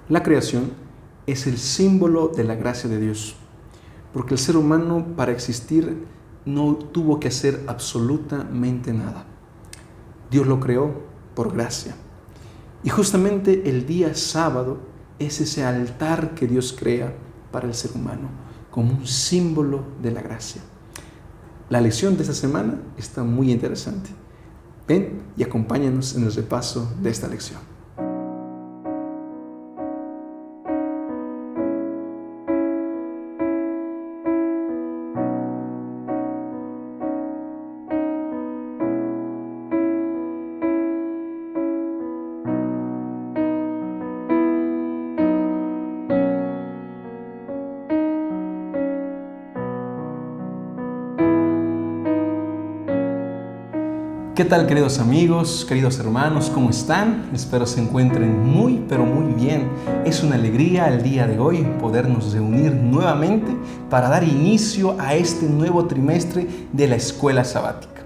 La creación es el símbolo de la gracia de Dios, porque el ser humano para existir no tuvo que hacer absolutamente nada. Dios lo creó por gracia. Y justamente el día sábado es ese altar que Dios crea para el ser humano, como un símbolo de la gracia. La lección de esta semana está muy interesante. Ven y acompáñanos en el repaso de esta lección. ¿Qué tal, queridos amigos, queridos hermanos? ¿Cómo están? Espero se encuentren muy, pero muy bien. Es una alegría el día de hoy podernos reunir nuevamente para dar inicio a este nuevo trimestre de la escuela sabática.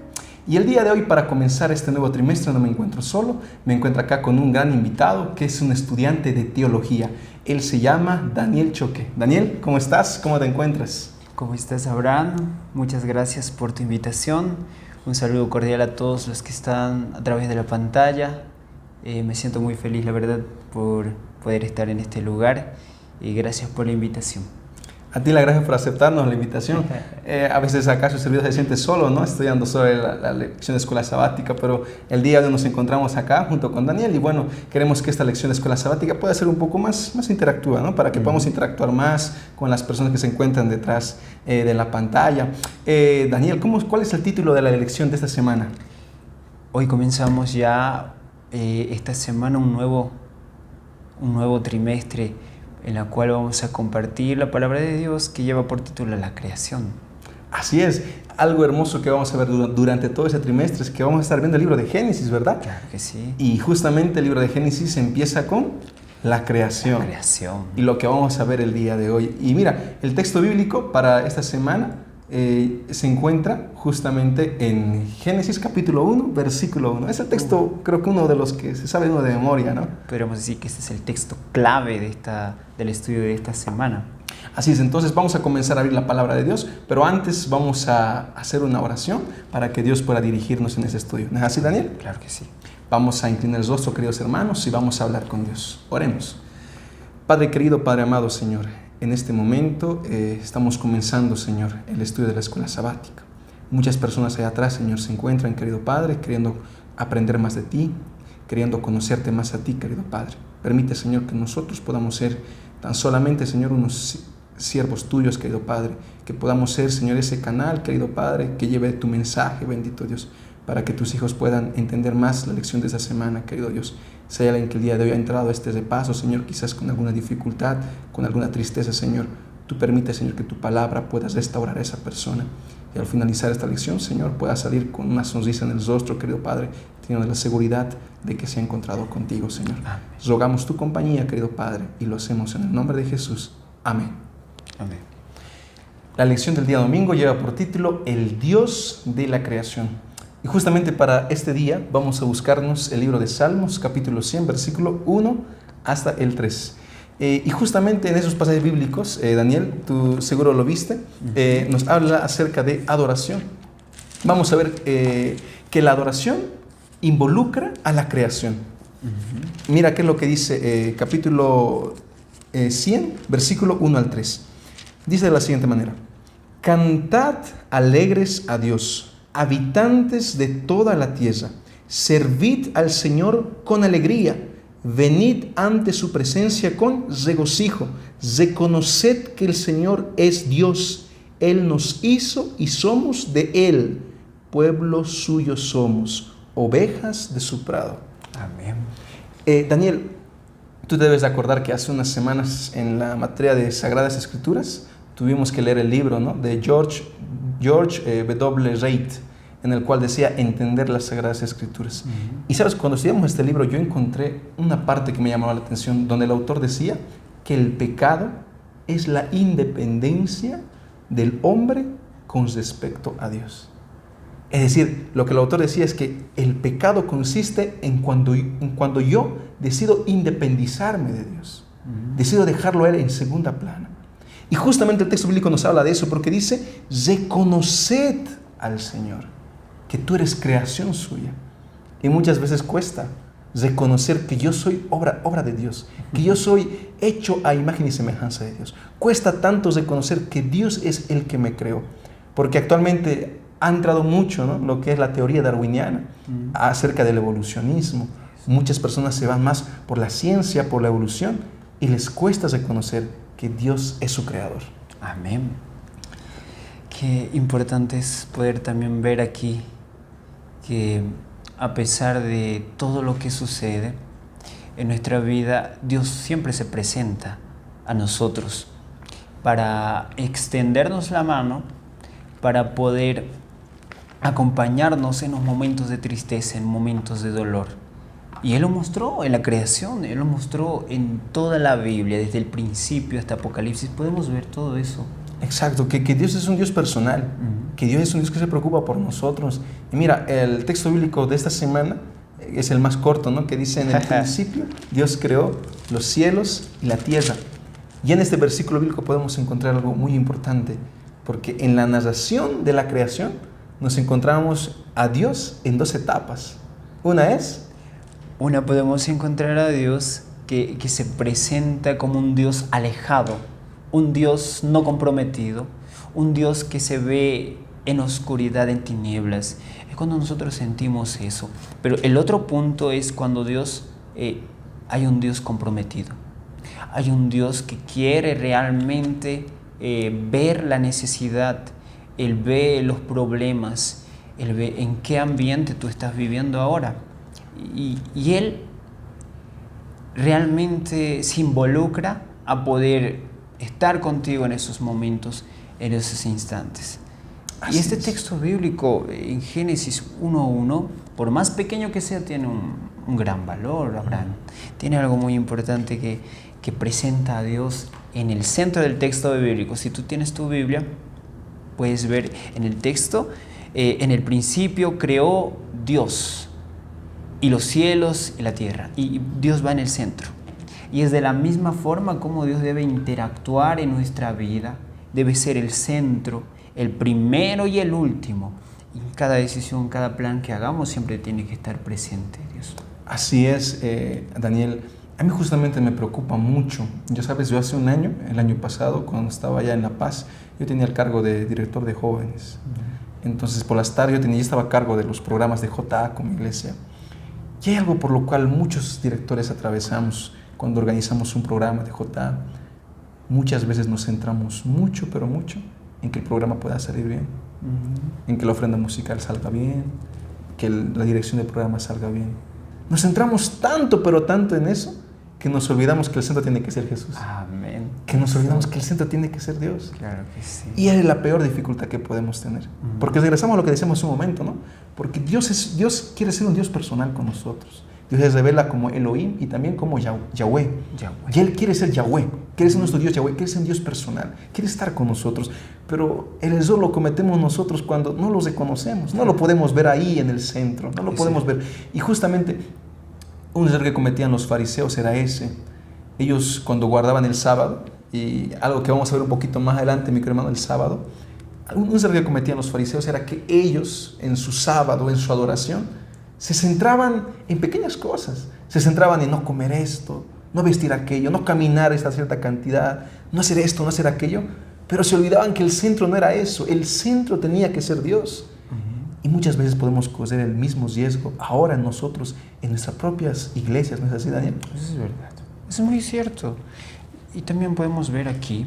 Y el día de hoy, para comenzar este nuevo trimestre, no me encuentro solo, me encuentro acá con un gran invitado que es un estudiante de teología. Él se llama Daniel Choque. Daniel, ¿cómo estás? ¿Cómo te encuentras? ¿Cómo estás, Abraham? Muchas gracias por tu invitación. Un saludo cordial a todos los que están a través de la pantalla. Me siento muy feliz, la verdad, por poder estar en este lugar y gracias por la invitación. A ti las gracias por aceptarnos la invitación. A veces acá su servidor se siente solo, ¿no? Estudiando sobre la lección de escuela sabática, pero el día de hoy nos encontramos acá junto con Daniel y bueno, queremos que esta lección de escuela sabática pueda ser un poco más interactiva, ¿no? Para que podamos interactuar más con las personas que se encuentran detrás de la pantalla. Daniel, ¿cuál es el título de la lección de esta semana? Hoy comenzamos ya esta semana un nuevo trimestre en la cual vamos a compartir la palabra de Dios que lleva por título la creación. Así es, algo hermoso que vamos a ver durante todo ese trimestre es que vamos a estar viendo el libro de Génesis, ¿verdad? Claro que sí. Y justamente el libro de Génesis empieza con la creación. La creación. Y lo que vamos a ver el día de hoy. Y mira, el texto bíblico para esta semana se encuentra justamente en Génesis capítulo 1, versículo 1. Es el texto, creo que uno de los que se sabe uno de memoria, ¿no? Podríamos decir que este es el texto clave del estudio de esta semana. Así es, entonces vamos a comenzar a abrir la palabra de Dios, pero antes vamos a hacer una oración para que Dios pueda dirigirnos en ese estudio. ¿No es así, Daniel? Claro que sí. Vamos a inclinar el rostro, queridos hermanos, y vamos a hablar con Dios. Oremos. Padre querido, Padre amado, Señor, en este momento estamos comenzando, Señor, el estudio de la escuela sabática. Muchas personas allá atrás, Señor, se encuentran, querido Padre, queriendo aprender más de ti, queriendo conocerte más a ti, querido Padre. Permite, Señor, que nosotros podamos ser tan solamente, Señor, unos siervos tuyos, querido Padre, que podamos ser, Señor, ese canal, querido Padre, que lleve tu mensaje, bendito Dios, para que tus hijos puedan entender más la lección de esta semana, querido Dios. Si hay alguien que el día de hoy ha entrado a este repaso, Señor, quizás con alguna dificultad, con alguna tristeza, Señor, tú permites, Señor, que tu palabra pueda restaurar a esa persona. Y al finalizar esta lección, Señor, pueda salir con una sonrisa en el rostro, querido Padre, teniendo la seguridad de que se ha encontrado contigo, Señor. Amén. Rogamos tu compañía, querido Padre, y lo hacemos en el nombre de Jesús. Amén. Amén. La lección del día domingo lleva por título El Dios de la creación. Y justamente para este día vamos a buscarnos el libro de Salmos, capítulo 100, versículo 1 hasta el 3. Y justamente en esos pasajes bíblicos, Daniel, tú seguro lo viste, nos habla acerca de adoración. Vamos a ver que la adoración involucra a la creación. Mira qué es lo que dice capítulo 100, versículo 1 al 3. Dice de la siguiente manera: Cantad alegres a Dios, habitantes de toda la tierra, servid al Señor con alegría, venid ante su presencia con regocijo, reconoced que el Señor es Dios, Él nos hizo y somos de Él, pueblo suyo somos, ovejas de su prado. Amén. Daniel, tú debes acordar que hace unas semanas en la materia de Sagradas Escrituras tuvimos que leer el libro, ¿no?, de George W. Reid, en el cual decía entender las Sagradas Escrituras. Y sabes, cuando estudiamos este libro yo encontré una parte que me llamó la atención, donde el autor decía que el pecado es la independencia del hombre con respecto a Dios. Es decir, lo que el autor decía es que el pecado consiste en cuando yo decido independizarme de Dios. Decido dejarlo a Él en segunda plana. Y justamente el texto bíblico nos habla de eso porque dice, reconoced al Señor, que tú eres creación suya. Y muchas veces cuesta reconocer que yo soy obra de Dios, que yo soy hecho a imagen y semejanza de Dios. Cuesta tanto reconocer que Dios es el que me creó, porque actualmente ha entrado mucho, ¿no?, lo que es la teoría darwiniana acerca del evolucionismo. Muchas personas se van más por la ciencia, por la evolución, y les cuesta reconocer que Dios es su creador. Amén. Qué importante es poder también ver aquí que a pesar de todo lo que sucede en nuestra vida, Dios siempre se presenta a nosotros para extendernos la mano, para poder acompañarnos en los momentos de tristeza, en momentos de dolor. Y Él lo mostró en la creación, Él lo mostró en toda la Biblia, desde el principio hasta Apocalipsis. Podemos ver todo eso. Exacto, que Dios es un Dios personal, que Dios es un Dios que se preocupa por nosotros. Y mira, el texto bíblico de esta semana es el más corto, ¿no?, que dice: en el principio Dios creó los cielos y la tierra. Y en este versículo bíblico podemos encontrar algo muy importante, porque en la narración de la creación nos encontramos a Dios en dos etapas. Una podemos encontrar a Dios que se presenta como un Dios alejado, un Dios no comprometido, un Dios que se ve en oscuridad, en tinieblas. Es cuando nosotros sentimos eso. Pero el otro punto es cuando hay un Dios comprometido. Hay un Dios que quiere realmente ver la necesidad. Él ve los problemas. Él ve en qué ambiente tú estás viviendo ahora. Y Él realmente se involucra a poder estar contigo en esos momentos, en esos instantes. Y este texto bíblico en Génesis 1:1, por más pequeño que sea, tiene un gran valor, Abraham. Tiene algo muy importante que presenta a Dios en el centro del texto bíblico. Si tú tienes tu Biblia, puedes ver en el texto, en el principio creó Dios y los cielos y la tierra, y Dios va en el centro. Y es de la misma forma como Dios debe interactuar en nuestra vida, debe ser el centro, el primero y el último. Y en cada decisión, cada plan que hagamos, siempre tiene que estar presente Dios. Así es, Daniel. A mí justamente me preocupa mucho. Yo hace un año, el año pasado, cuando estaba allá en La Paz, yo tenía el cargo de director de jóvenes. Entonces, por las tardes yo estaba a cargo de los programas de JA con mi iglesia. Y hay algo por lo cual muchos directores atravesamos cuando organizamos un programa de JA. Muchas veces nos centramos mucho, pero mucho, en que el programa pueda salir bien, en que la ofrenda musical salga bien, que la dirección del programa salga bien. Nos centramos tanto, pero tanto en eso, que nos olvidamos que el centro tiene que ser Jesús. Amén. Que nos olvidamos que el centro tiene que ser Dios. Claro que sí. Y es la peor dificultad que podemos tener. Porque regresamos a lo que decíamos hace un momento, ¿no? Porque Dios quiere ser un Dios personal con nosotros. Dios se revela como Elohim y también como Yahweh. Y Él quiere ser Yahweh, quiere ser nuestro Dios Yahweh, quiere ser un Dios personal, quiere estar con nosotros. Pero el error lo cometemos nosotros cuando no lo reconocemos, no lo podemos ver ahí en el centro, no lo podemos ver. Y justamente un error que cometían los fariseos era ese. Ellos, cuando guardaban el sábado, y algo que vamos a ver un poquito más adelante, mi hermano, el sábado, un error que cometían los fariseos era que ellos, en su sábado, en su adoración, se centraban en pequeñas cosas. Se centraban en no comer esto, no vestir aquello, no caminar esta cierta cantidad, no hacer esto, no hacer aquello. Pero se olvidaban que el centro no era eso. El centro tenía que ser Dios. Y muchas veces podemos correr el mismo riesgo ahora nosotros, en nuestras propias iglesias. ¿No es así, Daniel? Eso es verdad. Es muy cierto. Y también podemos ver aquí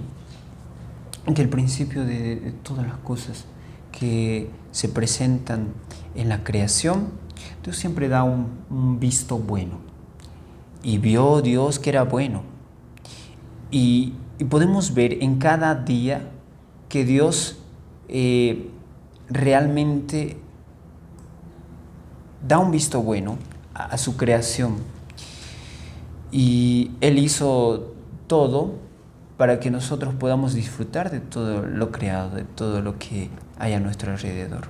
que el principio de todas las cosas que se presentan en la creación, Dios siempre da un visto bueno. Y vio Dios que era bueno. Y podemos ver en cada día que Dios realmente da un visto bueno a su creación. Y Él hizo todo para que nosotros podamos disfrutar de todo lo creado, de todo lo que hay a nuestro alrededor.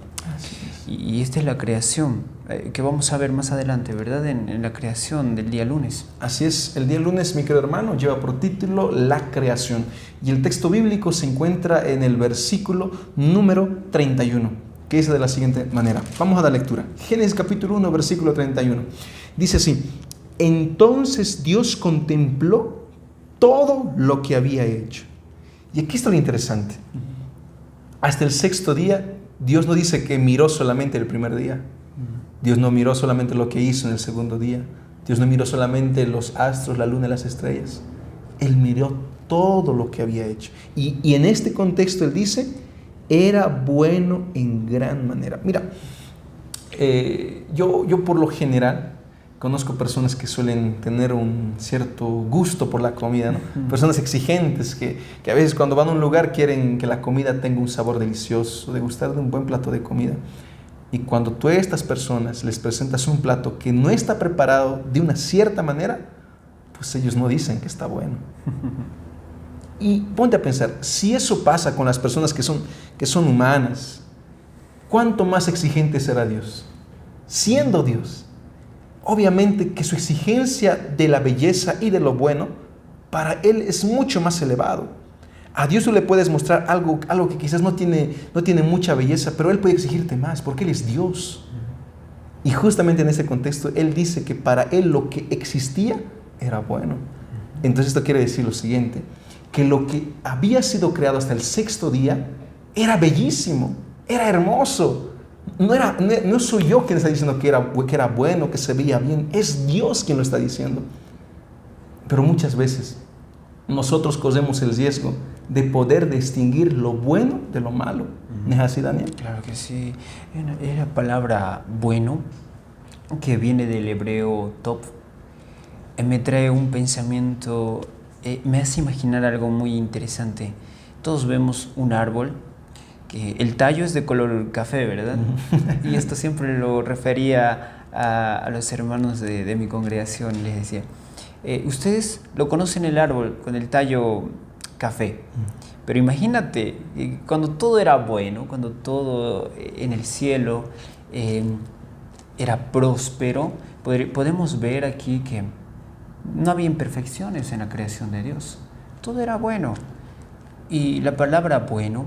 Y esta es la creación. que vamos a ver más adelante, ¿verdad? En la creación del día lunes. Así es, el día lunes, mi querido hermano, lleva por título La creación. Y el texto bíblico se encuentra en el versículo número 31, que dice de la siguiente manera. Vamos a dar lectura. Génesis capítulo 1, versículo 31. Dice así: entonces Dios contempló todo lo que había hecho. Y aquí está lo interesante. Hasta el sexto día, Dios no dice que miró solamente el primer día. Dios no miró solamente lo que hizo en el segundo día. Dios no miró solamente los astros, la luna y las estrellas. Él miró todo lo que había hecho. Y en este contexto Él dice, era bueno en gran manera. Mira, yo por lo general conozco personas que suelen tener un cierto gusto por la comida, ¿no? Personas exigentes que a veces cuando van a un lugar quieren que la comida tenga un sabor delicioso, degustar de un buen plato de comida. Y cuando tú a estas personas les presentas un plato que no está preparado de una cierta manera, pues ellos no dicen que está bueno. Y ponte a pensar, si eso pasa con las personas que son humanas, ¿cuánto más exigente será Dios? Siendo Dios. Obviamente que su exigencia de la belleza y de lo bueno, para Él es mucho más elevado. A Dios tú le puedes mostrar algo que quizás no tiene mucha belleza, pero Él puede exigirte más, porque Él es Dios. Y justamente en ese contexto, Él dice que para Él lo que existía era bueno. Entonces esto quiere decir lo siguiente, que lo que había sido creado hasta el sexto día era bellísimo, era hermoso. No soy yo quien está diciendo que era bueno, que se veía bien. Es Dios quien lo está diciendo. Pero muchas veces nosotros corremos el riesgo de poder distinguir lo bueno de lo malo. ¿No es así, Daniel? Claro que sí. Es la palabra bueno, que viene del hebreo tov. Me trae un pensamiento, me hace imaginar algo muy interesante. Todos vemos un árbol. El tallo es de color café, ¿verdad? Y esto siempre lo refería a los hermanos de mi congregación. Les decía, ustedes lo conocen el árbol con el tallo café, pero imagínate, cuando todo era bueno, cuando todo en el cielo era próspero, podemos ver aquí que no había imperfecciones en la creación de Dios. Todo era bueno. Y la palabra bueno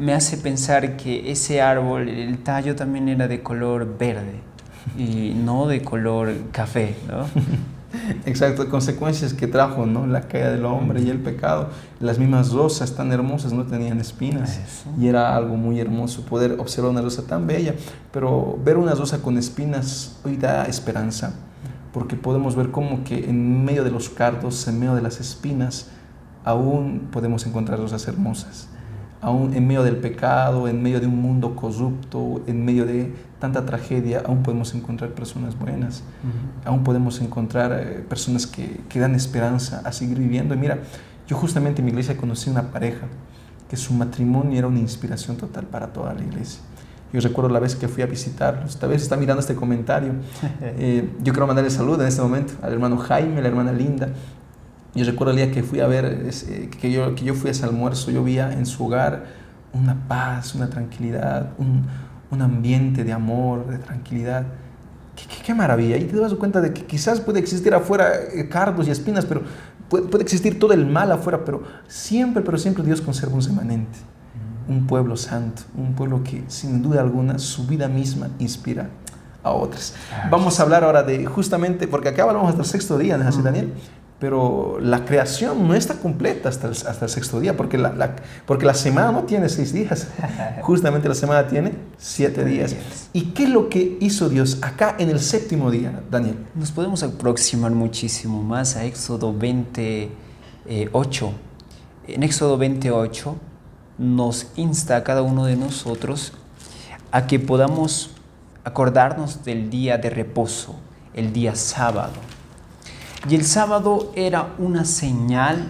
me hace pensar que ese árbol, el tallo también era de color verde y no de color café, ¿no? Exacto, consecuencias que trajo, ¿no? La caída del hombre y el pecado. Las mismas rosas tan hermosas no tenían espinas. Eso. Y era algo muy hermoso poder observar una rosa tan bella, pero ver una rosa con espinas hoy da esperanza, porque podemos ver cómo que en medio de los cardos, en medio de las espinas, aún podemos encontrar rosas hermosas. Aún en medio del pecado, en medio de un mundo corrupto, en medio de tanta tragedia, aún podemos encontrar personas buenas, aún podemos encontrar personas que dan esperanza a seguir viviendo. Y mira, yo justamente en mi iglesia conocí una pareja que su matrimonio era una inspiración total para toda la iglesia. Yo recuerdo la vez que fui a visitarlos, tal vez está mirando este comentario, yo quiero mandarle salud en este momento al hermano Jaime, a la hermana Linda. Yo recuerdo el día que fui a ver, que yo fui a ese almuerzo, yo veía en su hogar una paz, una tranquilidad, un ambiente de amor, de tranquilidad. ¡Qué maravilla! Y te das cuenta de que quizás puede existir afuera cardos y espinas, pero puede existir todo el mal afuera, pero siempre Dios conserva un remanente, un pueblo santo, un pueblo que sin duda alguna su vida misma inspira a otras. Vamos a hablar ahora de justamente, porque acá hablamos hasta el sexto día, ¿no es así, Daniel? Pero la creación no está completa hasta el sexto día, porque la semana no tiene 6 días. Justamente la semana tiene 7 días. ¿Y qué es lo que hizo Dios acá en el séptimo día, Daniel? Nos podemos aproximar muchísimo más a Éxodo 28. En Éxodo 28 nos insta a cada uno de nosotros a que podamos acordarnos del día de reposo, el día sábado. Y el sábado era una señal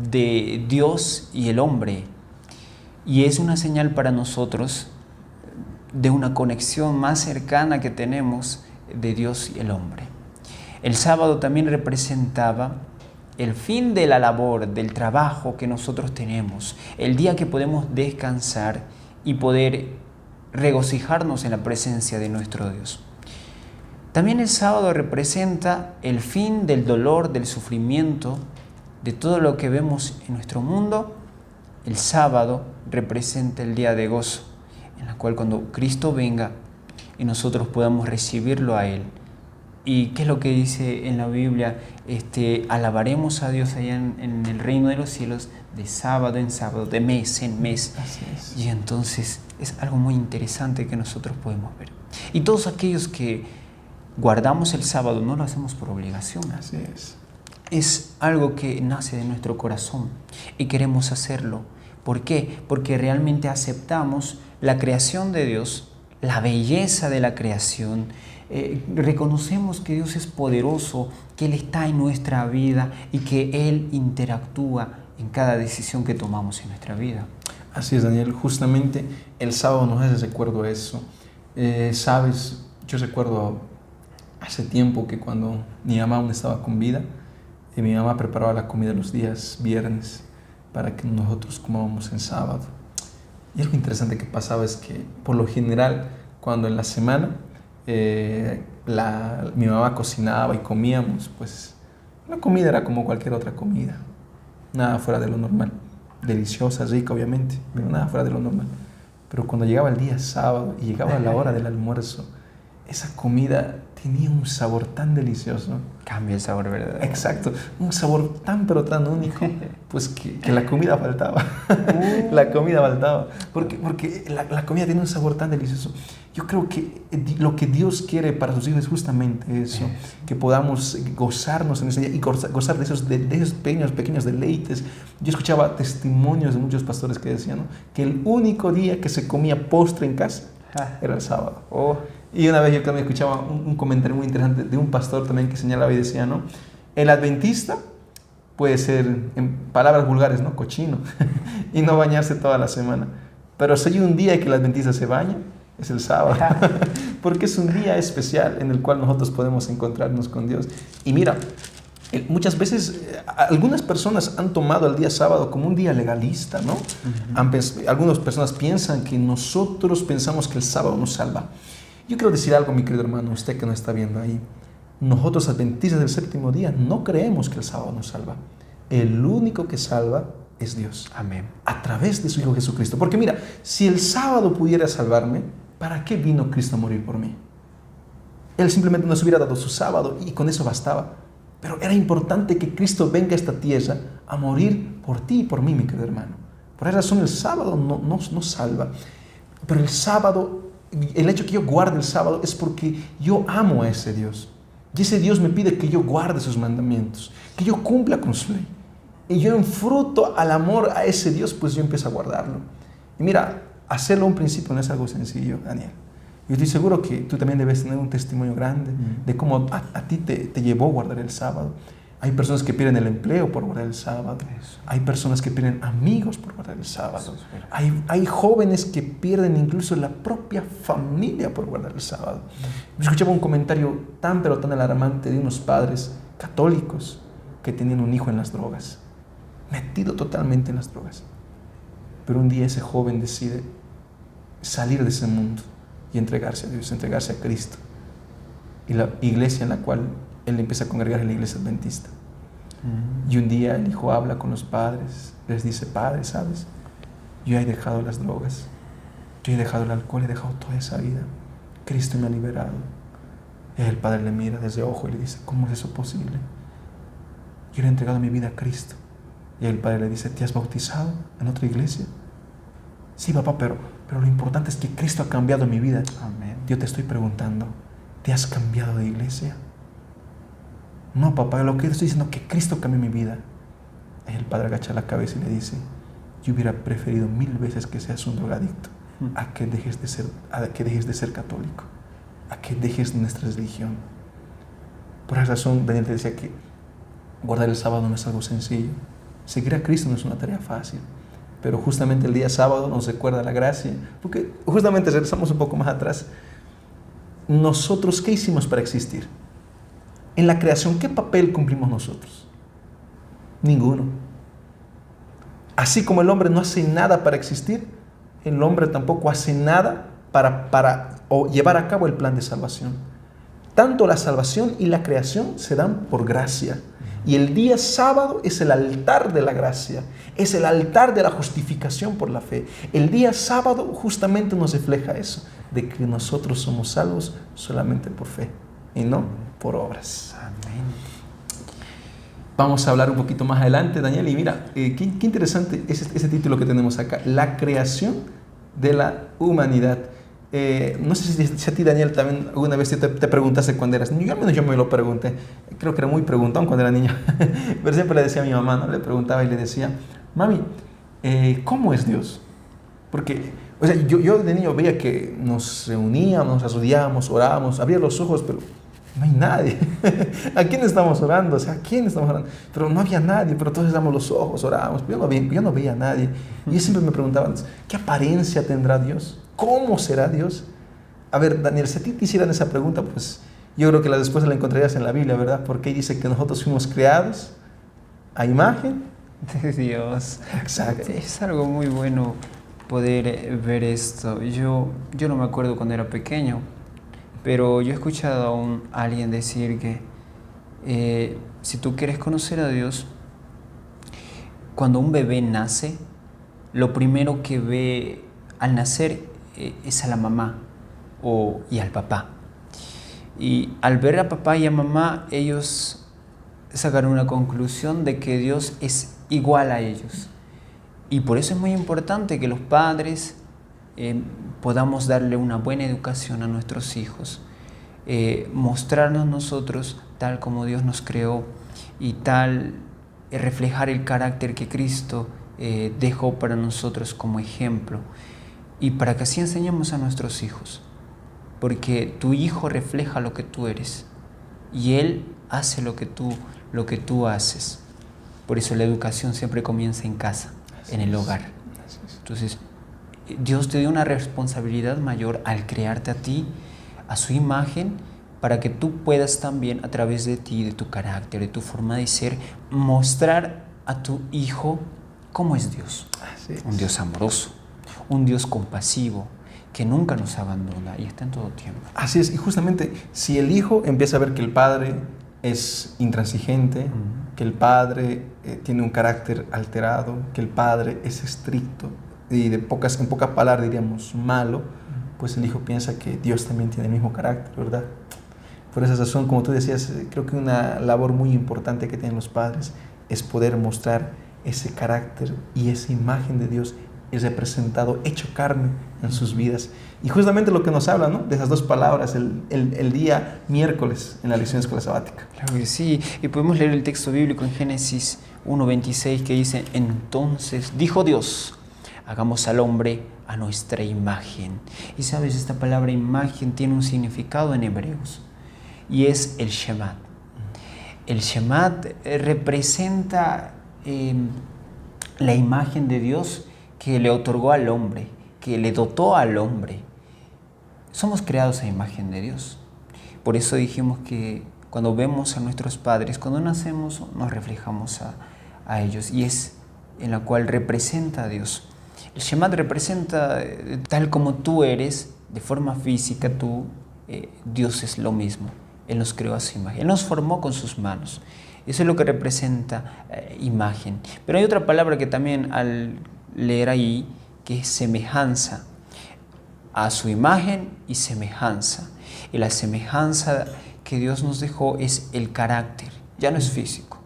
de Dios y el hombre. Y es una señal para nosotros de una conexión más cercana que tenemos de Dios y el hombre. El sábado también representaba el fin de la labor, del trabajo que nosotros tenemos, el día que podemos descansar y poder regocijarnos en la presencia de nuestro Dios. También el sábado representa el fin del dolor, del sufrimiento, de todo lo que vemos en nuestro mundo. El sábado representa el día de gozo, en el cual cuando Cristo venga y nosotros podamos recibirlo a Él. ¿Y qué es lo que dice en la Biblia? Alabaremos a Dios allá en el reino de los cielos de sábado en sábado, de mes en mes. Así es. Y entonces es algo muy interesante que nosotros podemos ver. Y todos aquellos que guardamos el sábado no lo hacemos por obligación. Así es. Es algo que nace de nuestro corazón y queremos hacerlo. ¿Por qué? Porque realmente aceptamos la creación de Dios, la belleza de la creación. Reconocemos que Dios es poderoso, que Él está en nuestra vida y que Él interactúa en cada decisión que tomamos en nuestra vida. Así es, Daniel. Justamente el sábado nos hace recuerdo a eso. Sabes, yo recuerdo hace tiempo que cuando mi mamá aún estaba con vida, mi mamá preparaba la comida los días viernes para que nosotros comábamos en sábado. Y algo interesante que pasaba es que, por lo general, cuando en la semana mi mamá cocinaba y comíamos, pues la comida era como cualquier otra comida, nada fuera de lo normal, deliciosa, rica obviamente, pero nada fuera de lo normal. Pero cuando llegaba el día sábado y llegaba la hora del almuerzo, esa comida tenía un sabor tan delicioso. Cambia el sabor, ¿verdad? Exacto, un sabor tan pero tan único, pues que la comida faltaba. La comida faltaba, porque la comida tiene un sabor tan delicioso. Yo creo que lo que Dios quiere para sus hijos es justamente eso, que podamos gozarnos en ese día y gozar de esos pequeños deleites. Yo escuchaba testimonios de muchos pastores que decían, ¿no?, que el único día que se comía postre en casa era el sábado. Y una vez yo también escuchaba un comentario muy interesante de un pastor también que señalaba y decía, ¿no?, el adventista puede ser, en palabras vulgares, ¿no?, cochino y no bañarse toda la semana. Pero si hay un día que el adventista se baña, es el sábado. Porque es un día especial en el cual nosotros podemos encontrarnos con Dios. Y mira, muchas veces algunas personas han tomado el día sábado como un día legalista, ¿no? Algunas personas piensan que nosotros pensamos que el sábado nos salva. Yo quiero decir algo, mi querido hermano, usted que nos está viendo ahí. Nosotros, adventistas del séptimo día, no creemos que el sábado nos salva. El único que salva es Dios. Amén. A través de su Hijo Jesucristo. Porque mira, si el sábado pudiera salvarme, ¿para qué vino Cristo a morir por mí? Él simplemente nos hubiera dado su sábado y con eso bastaba. Pero era importante que Cristo venga a esta tierra a morir por ti y por mí, mi querido hermano. Por esa razón el sábado no salva. Pero el sábado, el hecho que yo guarde el sábado es porque yo amo a ese Dios. Y ese Dios me pide que yo guarde sus mandamientos, que yo cumpla con su ley. Y yo en fruto al amor a ese Dios, pues yo empiezo a guardarlo. Y mira, hacerlo un principio no es algo sencillo, Daniel. Yo estoy seguro que tú también debes tener un testimonio grande de cómo a ti te llevó a guardar el sábado. Hay personas que pierden el empleo por guardar el sábado. Hay personas que pierden amigos por guardar el sábado. Hay jóvenes que pierden incluso la propia familia por guardar el sábado. Yo escuchaba un comentario tan pero tan alarmante de unos padres católicos que tenían un hijo en las drogas, metido totalmente en las drogas. Pero un día ese joven decide salir de ese mundo y entregarse a Dios, entregarse a Cristo. Y la iglesia en la cual él empieza a congregar es la iglesia adventista. Y un día el hijo habla con los padres, les dice: padre, ¿sabes? Yo he dejado las drogas, yo he dejado el alcohol, he dejado toda esa vida. Cristo me ha liberado. Y el padre le mira desde ojo y le dice: ¿cómo es eso posible? Yo le he entregado mi vida a Cristo. Y el padre le dice: ¿te has bautizado en otra iglesia? Sí, papá, pero lo importante es que Cristo ha cambiado mi vida. Amén. Yo te estoy preguntando, ¿te has cambiado de iglesia? No, papá, lo que estoy diciendo es que Cristo cambió mi vida. Y el padre agacha la cabeza y le dice: yo hubiera preferido 1000 veces que seas un drogadicto a que dejes de ser católico, a que dejes nuestra religión. Por esa razón, Daniel te decía que guardar el sábado no es algo sencillo. Seguir a Cristo no es una tarea fácil. Pero justamente el día sábado nos recuerda la gracia. Porque justamente regresamos un poco más atrás. Nosotros, ¿qué hicimos para existir? En la creación, ¿qué papel cumplimos nosotros? Ninguno. Así como el hombre no hace nada para existir, el hombre tampoco hace nada para llevar a cabo el plan de salvación. Tanto la salvación y la creación se dan por gracia. Y el día sábado es el altar de la gracia, es el altar de la justificación por la fe. El día sábado justamente nos refleja eso, de que nosotros somos salvos solamente por fe y no por obras. Amén. Vamos a hablar un poquito más adelante, Daniel, y mira, qué interesante es ese título que tenemos acá, la creación de la humanidad. No sé si a ti, Daniel, también alguna vez te preguntaste cuando eras niño. Al menos yo me lo pregunté. Creo que era muy preguntón cuando era niño. Pero siempre le decía a mi mamá, ¿no? Le preguntaba y le decía, mami, ¿cómo es Dios? Porque, o sea, yo de niño veía que nos reuníamos, nos arrodillábamos, orábamos, abría los ojos, pero no hay nadie. ¿A quién estamos orando? O sea, ¿a quién estamos orando? Pero no había nadie, pero todos damos los ojos, orábamos. Pero yo no veía a nadie. Y yo siempre me preguntaba, ¿qué apariencia tendrá Dios? ¿Cómo será Dios? A ver, Daniel, si a ti te hicieran esa pregunta, pues yo creo que la respuesta la encontrarías en la Biblia, ¿verdad? Porque ahí dice que nosotros fuimos creados a imagen De Dios. exacto. Es algo muy bueno poder ver esto. Yo no me acuerdo cuando era pequeño, pero yo he escuchado a alguien decir que si tú quieres conocer a Dios, cuando un bebé nace, lo primero que ve al nacer es a la mamá y al papá. Y al ver a papá y a mamá, ellos sacaron una conclusión de que Dios es igual a ellos. Y por eso es muy importante que los padres podamos darle una buena educación a nuestros hijos, mostrarnos nosotros tal como Dios nos creó y tal reflejar el carácter que Cristo dejó para nosotros como ejemplo, y para que así enseñemos a nuestros hijos, porque tu hijo refleja lo que tú eres y él hace lo que tú haces. Por eso la educación siempre comienza en casa, en el hogar. Entonces, Dios te dio una responsabilidad mayor al crearte a ti, a su imagen, para que tú puedas también, a través de ti, de tu carácter, de tu forma de ser, mostrar a tu hijo cómo es Dios. Un Dios amoroso, un Dios compasivo, que nunca nos abandona y está en todo tiempo. Así es, y justamente si el hijo empieza a ver que el padre es intransigente, que el padre tiene un carácter alterado, que el padre es estricto y en pocas palabras diríamos malo, pues el hijo piensa que Dios también tiene el mismo carácter, ¿verdad? Por esa razón, como tú decías, creo que una labor muy importante que tienen los padres es poder mostrar ese carácter y esa imagen de Dios es representado, hecho carne en sus vidas. Y justamente lo que nos habla, ¿no?, de esas dos palabras, el día miércoles en la lección de escuela sabática. Claro que sí, y podemos leer el texto bíblico en Génesis 1:26 que dice: entonces dijo Dios, hagamos al hombre a nuestra imagen. Y sabes, esta palabra imagen tiene un significado en hebreos y es el Shemat. El Shemat representa la imagen de Dios que le otorgó al hombre, que le dotó al hombre. Somos creados a imagen de Dios. Por eso dijimos que cuando vemos a nuestros padres, cuando nacemos, nos reflejamos a ellos, y es en la cual representa a Dios. El Shemat representa tal como tú eres, de forma física, Dios es lo mismo. Él nos creó a su imagen, Él nos formó con sus manos. Eso es lo que representa imagen. Pero hay otra palabra que también al leer ahí, que es semejanza. A su imagen y semejanza. Y la semejanza que Dios nos dejó es el carácter, ya no es físico.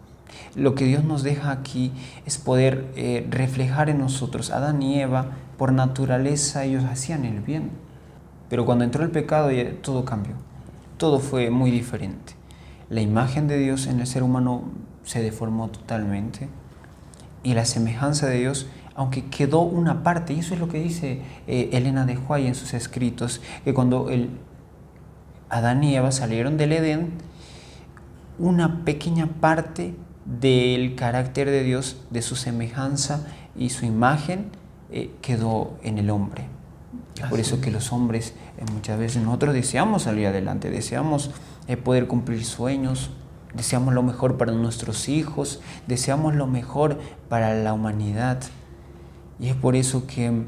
Lo que Dios nos deja aquí es poder reflejar en nosotros. Adán y Eva, por naturaleza, ellos hacían el bien. Pero cuando entró el pecado, todo cambió. Todo fue muy diferente. La imagen de Dios en el ser humano se deformó totalmente. Y la semejanza de Dios, aunque quedó una parte, y eso es lo que dice Elena de White en sus escritos, que cuando Adán y Eva salieron del Edén, una pequeña parte del carácter de Dios, de su semejanza y su imagen, quedó en el hombre. Es por eso que los hombres, muchas veces nosotros deseamos salir adelante, deseamos poder cumplir sueños, deseamos lo mejor para nuestros hijos, deseamos lo mejor para la humanidad. Y es por eso que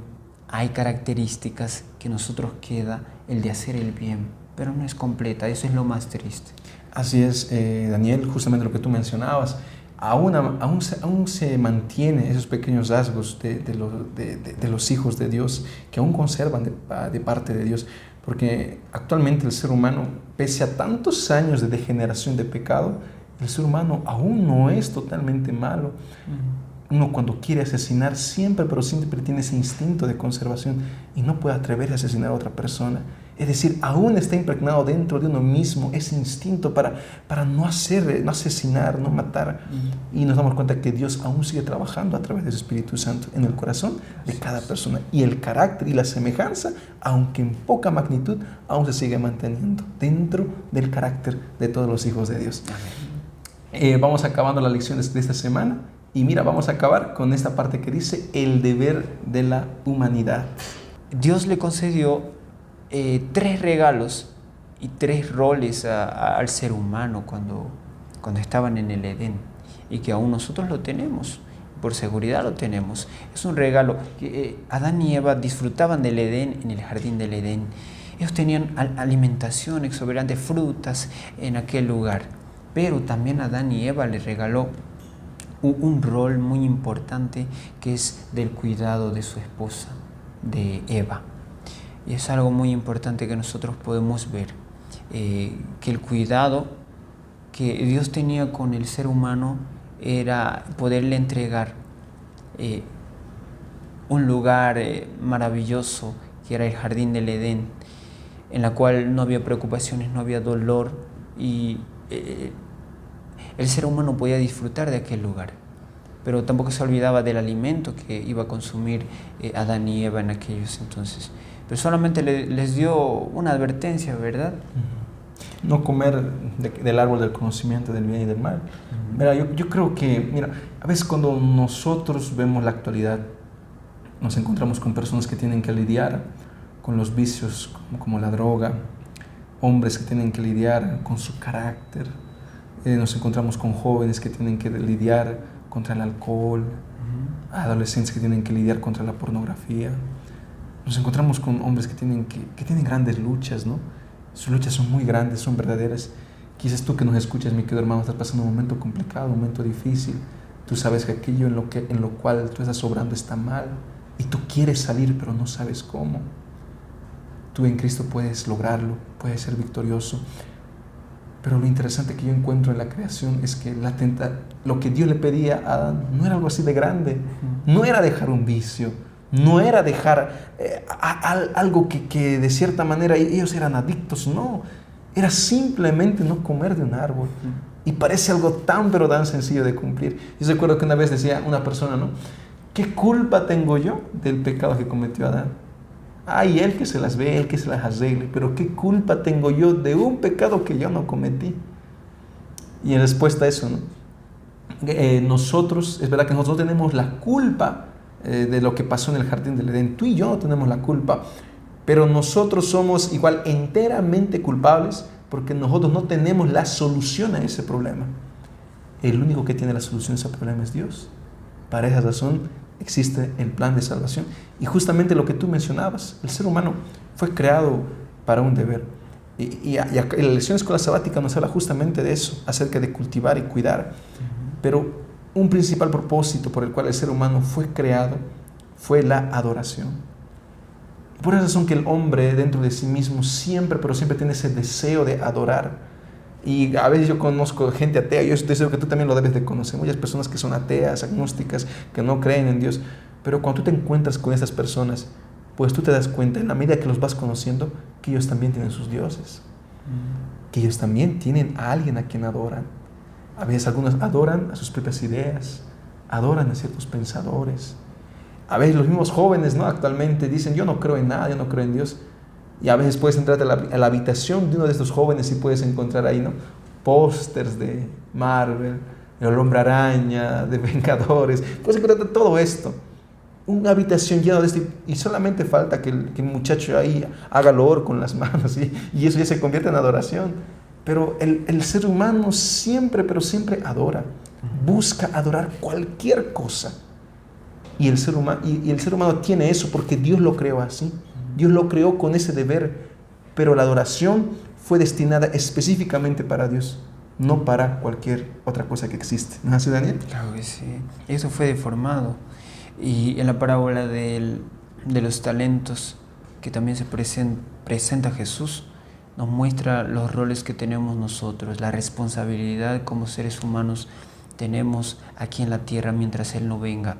hay características que nosotros queda el de hacer el bien, pero no es completa. Eso es lo más triste. Así es, Daniel, justamente lo que tú mencionabas. Aún se mantiene esos pequeños rasgos de los hijos de Dios que aún conservan de parte de Dios. Porque actualmente el ser humano, pese a tantos años de degeneración de pecado, el ser humano aún no es totalmente malo. Uno cuando quiere asesinar siempre, pero siempre tiene ese instinto de conservación y no puede atreverse a asesinar a otra persona. Es decir, aún está impregnado dentro de uno mismo ese instinto para no asesinar, no matar. Y nos damos cuenta que Dios aún sigue trabajando a través de su Espíritu Santo en el corazón de cada persona. Y el carácter y la semejanza, aunque en poca magnitud, aún se sigue manteniendo dentro del carácter de todos los hijos de Dios. Vamos acabando las lecciones de esta semana. Y mira, vamos a acabar con esta parte que dice el deber de la humanidad. Dios le concedió 3 regalos y 3 roles al ser humano cuando estaban en el Edén, y que aún nosotros lo tenemos, por seguridad lo tenemos. Es un regalo que Adán y Eva disfrutaban del Edén, en el jardín del Edén. Ellos tenían alimentación exuberante, frutas en aquel lugar, pero también Adán y Eva les regaló un rol muy importante, que es del cuidado de su esposa, de Eva. Y es algo muy importante que nosotros podemos ver, que el cuidado que Dios tenía con el ser humano era poderle entregar un lugar maravilloso, que era el jardín del Edén, en la cual no había preocupaciones, no había dolor, y el ser humano podía disfrutar de aquel lugar, pero tampoco se olvidaba del alimento que iba a consumir Adán y Eva en aquellos entonces. Pero solamente les dio una advertencia, ¿verdad? No comer del árbol del conocimiento del bien y del mal. Mira, yo creo que, mira, a veces cuando nosotros vemos la actualidad, nos encontramos con personas que tienen que lidiar con los vicios como la droga, hombres que tienen que lidiar con su carácter, nos encontramos con jóvenes que tienen que lidiar contra el alcohol, adolescentes que tienen que lidiar contra la pornografía. Nos encontramos con hombres que tienen grandes luchas, ¿no? Sus luchas son muy grandes, son verdaderas. Quizás tú que nos escuchas, mi querido hermano, estás pasando un momento complicado, un momento difícil. Tú sabes que aquello en lo cual tú estás obrando está mal y tú quieres salir, pero no sabes cómo. Tú en Cristo puedes lograrlo, puedes ser victorioso. Pero lo interesante que yo encuentro en la creación es que lo que Dios le pedía a Adán no era algo así de grande, no era dejar un vicio, no era dejar algo que de cierta manera ellos eran adictos, no, era simplemente no comer de un árbol. Y parece algo tan pero tan sencillo de cumplir. Yo recuerdo que una vez decía una persona, ¿no? ¿Qué culpa tengo yo del pecado que cometió Adán? Ay, él que se las ve, él que se las arregle, pero ¿qué culpa tengo yo de un pecado que yo no cometí? Y en respuesta a eso, ¿no? Nosotros, es verdad que nosotros tenemos la culpa de lo que pasó en el jardín del Edén. Tú y yo no tenemos la culpa, pero nosotros somos igual enteramente culpables porque nosotros no tenemos la solución a ese problema. El único que tiene la solución a ese problema es Dios. Para esa razón existe el plan de salvación. Y justamente lo que tú mencionabas, el ser humano fue creado para un deber. Y la lección de escuela sabática nos habla justamente de eso, acerca de cultivar y cuidar. Pero un principal propósito por el cual el ser humano fue creado fue la adoración. Por esa razón que el hombre dentro de sí mismo siempre, pero siempre tiene ese deseo de adorar. Y a veces yo conozco gente atea, yo deseo que tú también lo debes de conocer, muchas personas que son ateas, agnósticas, que no creen en Dios, pero cuando tú te encuentras con esas personas, pues tú te das cuenta en la medida que los vas conociendo que ellos también tienen sus dioses, que ellos también tienen a alguien a quien adoran. A veces algunos adoran a sus propias ideas, adoran a ciertos pensadores. A veces los mismos jóvenes, ¿no? Actualmente dicen, yo no creo en nada, yo no creo en Dios. Y a veces puedes entrar a la habitación de uno de estos jóvenes y puedes encontrar ahí, ¿no? Pósters de Marvel, el Hombre Araña, de Vengadores. Puedes encontrar todo esto. Una habitación llena de esto y solamente falta que el muchacho ahí haga loor con las manos y eso ya se convierte en adoración. Pero el ser humano siempre, pero siempre adora. Busca adorar cualquier cosa. Y el ser humano tiene eso porque Dios lo creó así. Dios lo creó con ese deber, pero la adoración fue destinada específicamente para Dios, no para cualquier otra cosa que existe. ¿No es así, Daniel? Claro que sí. Eso fue deformado. Y en la parábola de los talentos, que también se presenta Jesús, nos muestra los roles que tenemos nosotros, la responsabilidad como seres humanos tenemos aquí en la tierra mientras Él no venga.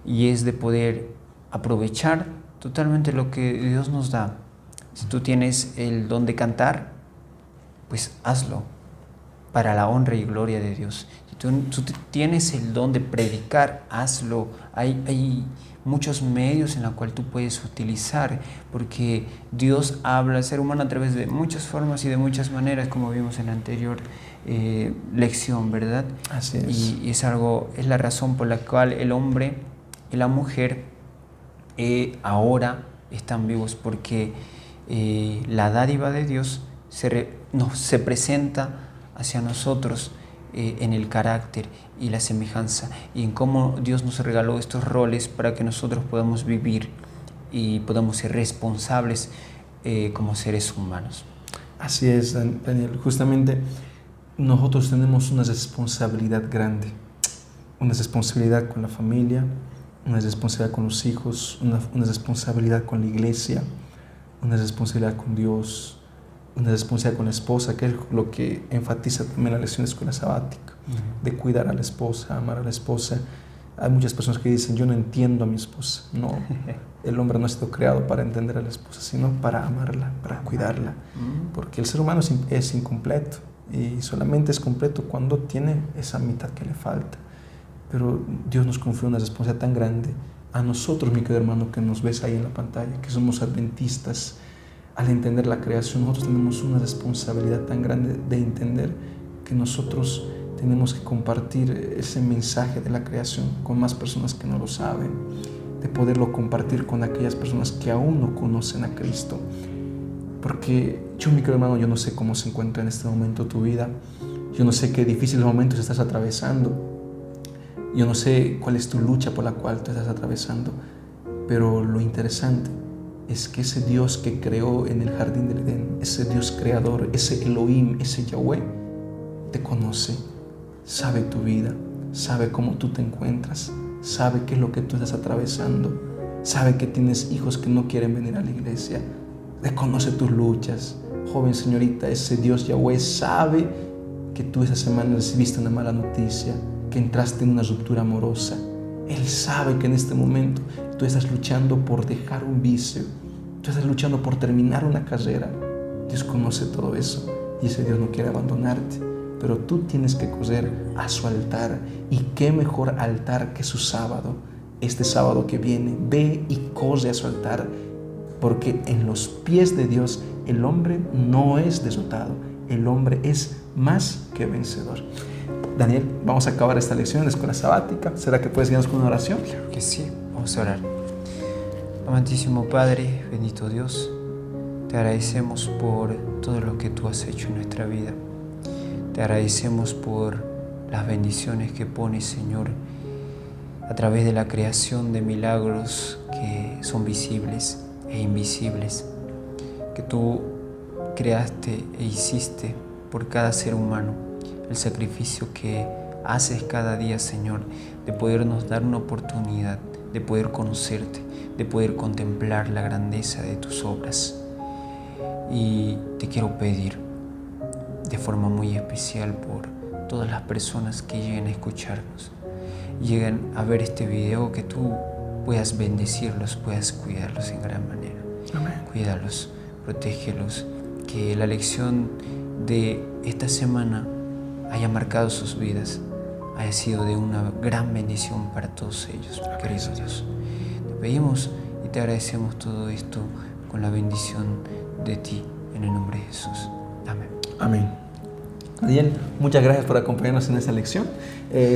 Y es de poder aprovechar totalmente lo que Dios nos da. Si tú tienes el don de cantar, pues hazlo para la honra y gloria de Dios. Si tú tienes el don de predicar, hazlo. Hay muchos medios en los cuales tú puedes utilizar, porque Dios habla al ser humano a través de muchas formas y de muchas maneras, como vimos en la anterior lección, ¿verdad? Así es. Y es la razón por la cual el hombre y la mujer ahora están vivos, porque la dádiva de Dios se presenta hacia nosotros en el carácter y la semejanza, y en cómo Dios nos regaló estos roles para que nosotros podamos vivir y podamos ser responsables como seres humanos. Así es, Daniel. Justamente nosotros tenemos una responsabilidad grande, una responsabilidad con la familia, una responsabilidad con los hijos, una responsabilidad con la iglesia, una responsabilidad con Dios, una responsabilidad con la esposa, que es lo que enfatiza también la lección de escuela sabática, de cuidar a la esposa, amar a la esposa. Hay muchas personas que dicen, yo no entiendo a mi esposa. No, el hombre no ha sido creado para entender a la esposa, sino para amarla, para cuidarla, porque el ser humano es incompleto y solamente es completo cuando tiene esa mitad que le falta. Pero Dios nos confió una responsabilidad tan grande a nosotros, mi querido hermano, que nos ves ahí en la pantalla, que somos adventistas. Al entender la creación, nosotros tenemos una responsabilidad tan grande de entender que nosotros tenemos que compartir ese mensaje de la creación con más personas que no lo saben, de poderlo compartir con aquellas personas que aún no conocen a Cristo. Porque yo, mi querido hermano, yo no sé cómo se encuentra en este momento tu vida, yo no sé qué difíciles momentos estás atravesando, yo no sé cuál es tu lucha por la cual tú estás atravesando, pero lo interesante es que ese Dios que creó en el jardín del Edén, ese Dios creador, ese Elohim, ese Yahweh, te conoce, sabe tu vida, sabe cómo tú te encuentras, sabe qué es lo que tú estás atravesando, sabe que tienes hijos que no quieren venir a la iglesia, reconoce tus luchas. Joven señorita, ese Dios Yahweh sabe que tú esa semana recibiste una mala noticia, que entraste en una ruptura amorosa. Él sabe que en este momento tú estás luchando por dejar un vicio, tú estás luchando por terminar una carrera. Dios conoce todo eso y ese Dios no quiere abandonarte, pero tú tienes que correr a su altar. Y qué mejor altar que su sábado, este sábado que viene. Ve y corre a su altar, porque en los pies de Dios el hombre no es derrotado, el hombre es más que vencedor. Daniel, vamos a acabar esta lección de escuela sabática. ¿Será que puedes guiarnos con una oración? Claro que sí, vamos a orar. Amantísimo Padre, bendito Dios, te agradecemos por todo lo que tú has hecho en nuestra vida. Te agradecemos por las bendiciones que pones, Señor, a través de la creación de milagros que son visibles e invisibles, que tú creaste e hiciste por cada ser humano. El sacrificio que haces cada día, Señor, de podernos dar una oportunidad de poder conocerte, de poder contemplar la grandeza de tus obras. Y te quiero pedir de forma muy especial por todas las personas que lleguen a escucharnos, lleguen a ver este video, que tú puedas bendecirlos, puedas cuidarlos en gran manera. Amén. Cuídalos, protégelos, que la lección de esta semana haya marcado sus vidas, haya sido de una gran bendición para todos ellos, querido Dios. Te pedimos y te agradecemos todo esto con la bendición de ti, en el nombre de Jesús. Amén. Amén. Daniel, muchas gracias por acompañarnos en esta lección.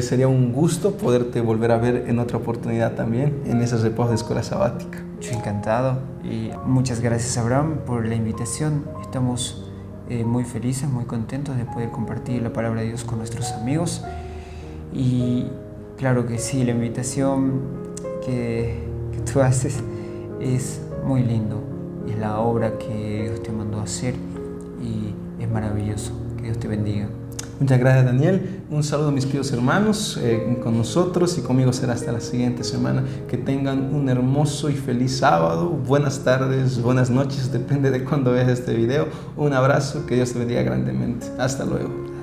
Sería un gusto poderte volver a ver en otra oportunidad también, en esos reposos de escuela sabática. Yo encantado, y muchas gracias, Abraham, por la invitación. Estamos muy felices, muy contentos de poder compartir la palabra de Dios con nuestros amigos. Y claro que sí, la invitación que tú haces es muy lindo, es la obra que Dios te mandó a hacer, y es maravilloso. Que Dios te bendiga. Muchas gracias, Daniel. Un saludo a mis queridos hermanos. Con nosotros y conmigo será hasta la siguiente semana. Que tengan un hermoso y feliz sábado. Buenas tardes, buenas noches, depende de cuándo veas este video. Un abrazo, que Dios te bendiga grandemente. Hasta luego.